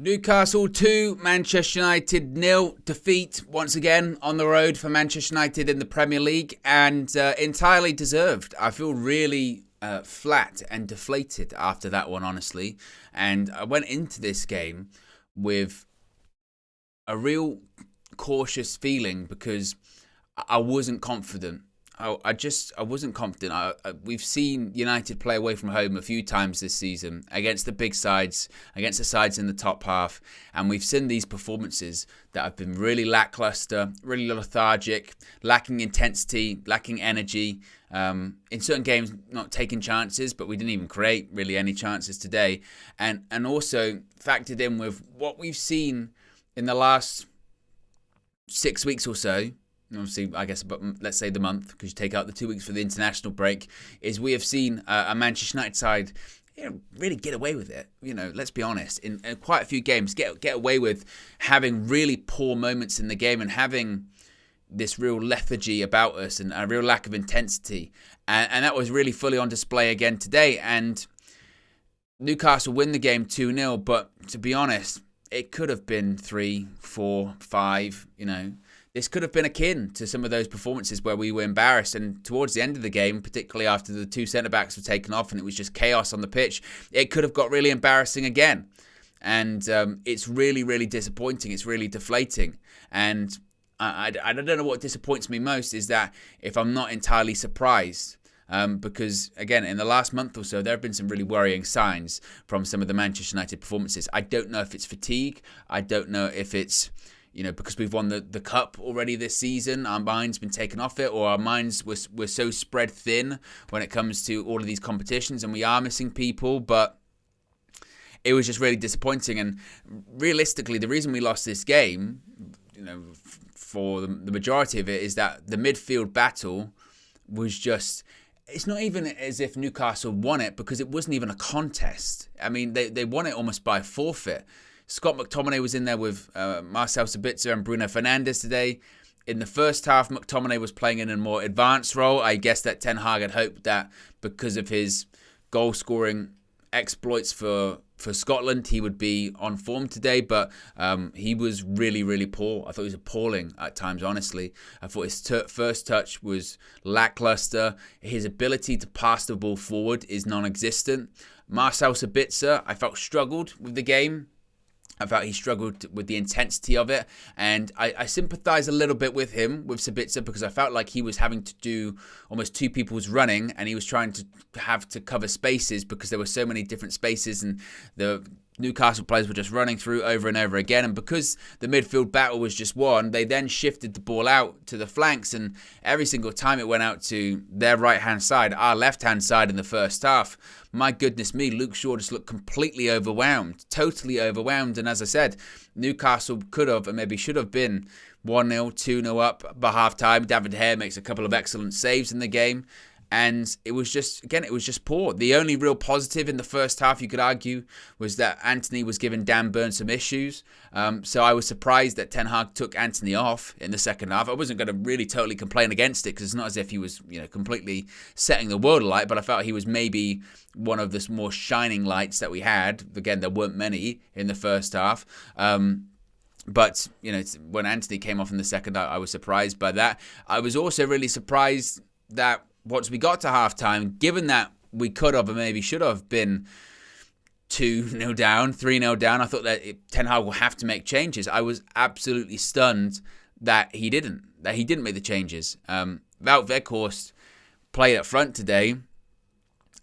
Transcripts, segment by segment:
Newcastle 2, Manchester United 0 defeat once again on the road for Manchester United in the Premier League, and entirely deserved. I feel really flat and deflated after that one, honestly. And I went into this game with a real cautious feeling because I wasn't confident. I wasn't confident. We've seen United play away from home a few times this season against the big sides, against the sides in the top half, and we've seen these performances that have been really lackluster, really lethargic, lacking intensity, lacking energy. In certain games, not taking chances, but we didn't even create really any chances today, and also factored in with what we've seen in the last 6 weeks or so. Obviously, I guess, but let's say the month, because you take out the 2 weeks for the international break, is we have seen a Manchester United side really get away with it. Let's be honest, in quite a few games, get away with having really poor moments in the game and having this real lethargy about us and a real lack of intensity. And that was really fully on display again today. And Newcastle win the game 2-0, but to be honest, it could have been 3, 4, 5, This could have been akin to some of those performances where we were embarrassed, and towards the end of the game, particularly after the two centre-backs were taken off and it was just chaos on the pitch, it could have got really embarrassing again. And it's really, really disappointing. It's really deflating. And I don't know what disappoints me most is that if I'm not entirely surprised, because, again, in the last month or so, there have been some really worrying signs from some of the Manchester United performances. I don't know if it's fatigue. I don't know if it's because we've won the cup already this season, our mind's been taken off it, or our minds were so spread thin when it comes to all of these competitions, and we are missing people, but it was just really disappointing. And realistically, the reason we lost this game, for the majority of it, is that the midfield battle was just... It's not even as if Newcastle won it, because it wasn't even a contest. I mean, they won it almost by forfeit. Scott McTominay was in there with Marcel Sabitzer and Bruno Fernandes today. In the first half, McTominay was playing in a more advanced role. I guess that Ten Hag had hoped that because of his goal-scoring exploits for Scotland, he would be on form today, but he was really, really poor. I thought he was appalling at times, honestly. I thought his first touch was lackluster. His ability to pass the ball forward is non-existent. Marcel Sabitzer, I felt, struggled with the game. I felt he struggled with the intensity of it, and I sympathise a little bit with him, with Sabitzer, because I felt like he was having to do almost two people's running, and he was trying to have to cover spaces because there were so many different spaces, and the Newcastle players were just running through over and over again. And because the midfield battle was just won, they then shifted the ball out to the flanks, and every single time it went out to their right-hand side, our left-hand side in the first half, my goodness me, Luke Shaw just looked completely overwhelmed, totally overwhelmed. And as I said, Newcastle could have and maybe should have been 1-0, 2-0 up by half-time. David Hare makes a couple of excellent saves in the game. And it was just poor. The only real positive in the first half, you could argue, was that Anthony was giving Dan Burn some issues. So I was surprised that Ten Hag took Anthony off in the second half. I wasn't going to really totally complain against it, because it's not as if he was completely setting the world alight, but I felt he was maybe one of the more shining lights that we had. Again, there weren't many in the first half. But, when Anthony came off in the second half, I was surprised by that. I was also really surprised that once we got to halftime, given that we could have and maybe should have been 2-0 down, 3-0 down, I thought that Ten Hag will have to make changes. I was absolutely stunned that he didn't make the changes. Wout Weghorst played up front today,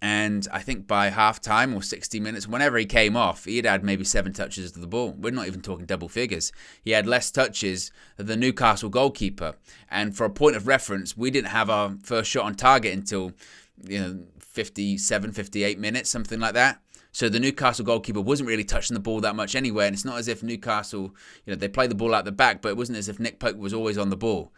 and I think by half-time or 60 minutes, whenever he came off, he had maybe 7 touches of the ball. We're not even talking double figures. He had less touches than the Newcastle goalkeeper. And for a point of reference, we didn't have our first shot on target until 57, 58 minutes, something like that. So the Newcastle goalkeeper wasn't really touching the ball that much anyway. And it's not as if Newcastle, they play the ball out the back, but it wasn't as if Nick Pope was always on the ball.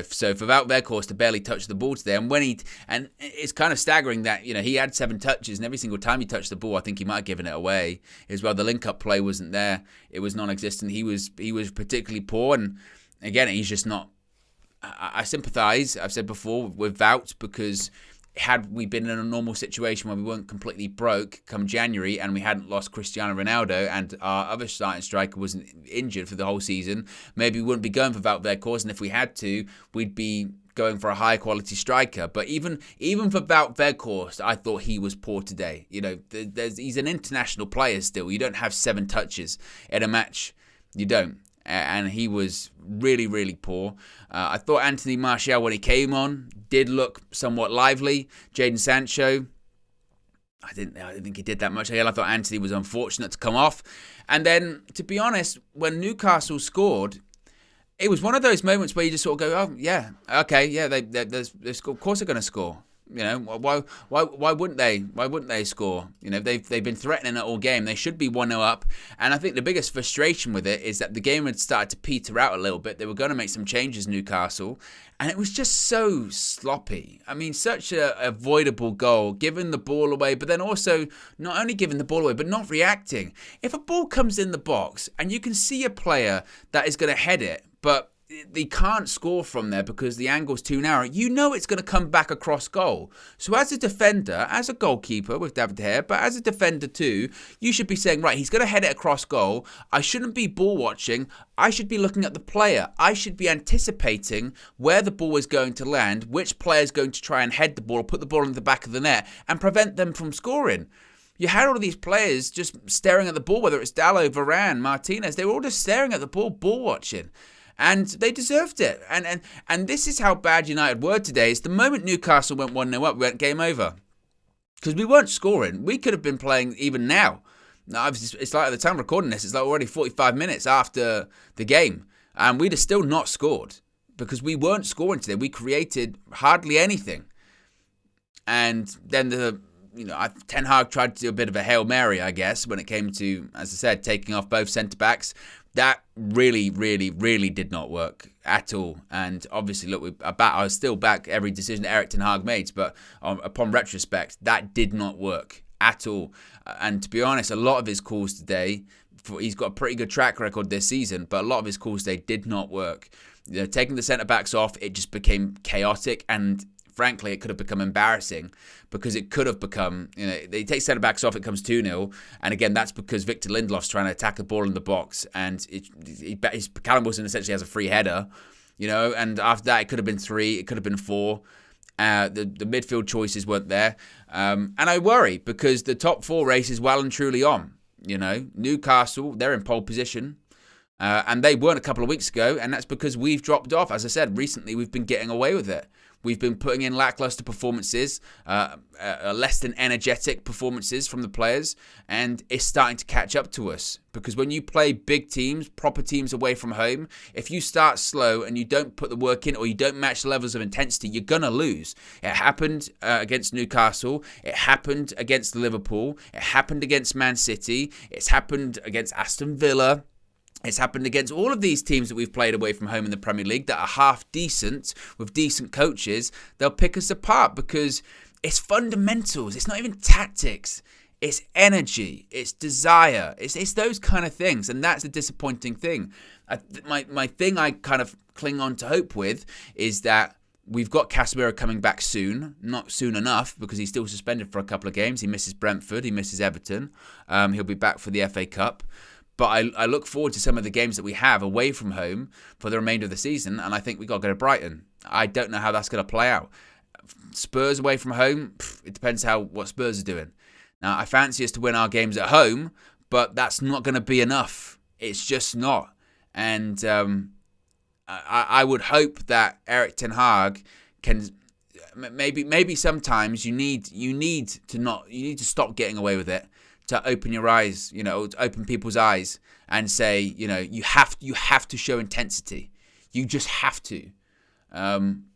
So for Wout Weghorst to barely touch the ball today, and it's kind of staggering that he had 7 touches, and every single time he touched the ball, I think he might have given it away as well. The link-up play wasn't there; it was non-existent. He was particularly poor, and again, he's just not. I sympathise. I've said before with Wout, because had we been in a normal situation where we weren't completely broke come January and we hadn't lost Cristiano Ronaldo and our other starting striker wasn't injured for the whole season, maybe we wouldn't be going for Wout Weghorst, and if we had to, we'd be going for a high quality striker. But even for Wout Weghorst, I thought he was poor today. He's an international player still. You don't have 7 touches in a match. You don't. And he was really, really poor. I thought Anthony Martial, when he came on, did look somewhat lively. Jadon Sancho, I didn't think he did that much. I thought Anthony was unfortunate to come off. And then, to be honest, when Newcastle scored, it was one of those moments where you just sort of go, oh, yeah, okay, yeah, they score. Of course they're going to score. Why wouldn't they? Why wouldn't they score? They've been threatening it all game. They should be 1-0 up. And I think the biggest frustration with it is that the game had started to peter out a little bit. They were going to make some changes, Newcastle, and it was just so sloppy. I mean, such a avoidable goal, giving the ball away, but then also not only giving the ball away, but not reacting. If a ball comes in the box and you can see a player that is going to head it, but they can't score from there because the angle's too narrow, you know it's going to come back across goal. So as a defender, as a goalkeeper with David De Gea, but as a defender too, you should be saying, right, he's going to head it across goal. I shouldn't be ball watching. I should be looking at the player. I should be anticipating where the ball is going to land, which player is going to try and head the ball or put the ball in the back of the net and prevent them from scoring. You had all of these players just staring at the ball, whether it's Dalot, Varane, Martinez. They were all just staring at the ball watching. And they deserved it. And this is how bad United were today. It's the moment Newcastle went 1-0 up, we went game over. Because we weren't scoring. We could have been playing even now. It's like at the time of recording this, it's like already 45 minutes after the game. And we'd have still not scored. Because we weren't scoring today. We created hardly anything. And then Ten Hag tried to do a bit of a Hail Mary, I guess, when it came to, as I said, taking off both centre-backs. That really, really, really did not work at all. And obviously, look, I still back every decision that Erik Ten Hag made, but upon retrospect, that did not work at all. And to be honest, a lot of his calls today, he's got a pretty good track record this season, but a lot of his calls today did not work. Taking the centre-backs off, it just became chaotic, and frankly, it could have become embarrassing because it could have become, they take centre-backs off, it comes 2-0. And again, that's because Victor Lindelof's trying to attack the ball in the box and Callum Wilson essentially has a free header, and after that, it could have been 3, it could have been 4. The midfield choices weren't there. And I worry because the top 4 race is well and truly on. Newcastle, they're in pole position. And they weren't a couple of weeks ago, and that's because we've dropped off. As I said, recently we've been getting away with it. We've been putting in lackluster performances, less than energetic performances from the players, and it's starting to catch up to us. Because when you play big teams, proper teams away from home, if you start slow and you don't put the work in or you don't match the levels of intensity, you're going to lose. It happened against Newcastle. It happened against Liverpool. It happened against Man City. It's happened against Aston Villa. It's happened against all of these teams that we've played away from home in the Premier League that are half decent with decent coaches. They'll pick us apart because it's fundamentals. It's not even tactics. It's energy. It's desire. It's those kind of things. And that's the disappointing thing. My thing I kind of cling on to hope with is that we've got Casemiro coming back soon. Not soon enough because he's still suspended for a couple of games. He misses Brentford. He misses Everton. He'll be back for the FA Cup. But I look forward to some of the games that we have away from home for the remainder of the season, and I think we've got to go to Brighton. I don't know how that's going to play out. Spurs away from home, it depends what Spurs are doing. Now, I fancy us to win our games at home, but that's not going to be enough. It's just not. And I would hope that Erik Ten Hag can... Maybe sometimes you need to stop getting away with it. To open your eyes, to open people's eyes and say, you have to show intensity. You just have to.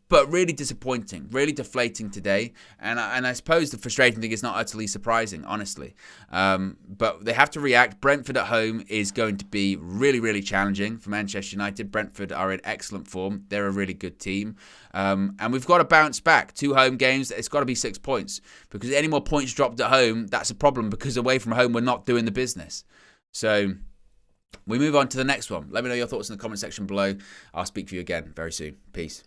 But really disappointing, really deflating today. And I suppose the frustrating thing is not utterly surprising, honestly. But they have to react. Brentford at home is going to be really, really challenging for Manchester United. Brentford are in excellent form. They're a really good team. And we've got to bounce back. 2 home games, it's got to be 6 points. Because any more points dropped at home, that's a problem. Because away from home, we're not doing the business. So we move on to the next one. Let me know your thoughts in the comment section below. I'll speak to you again very soon. Peace.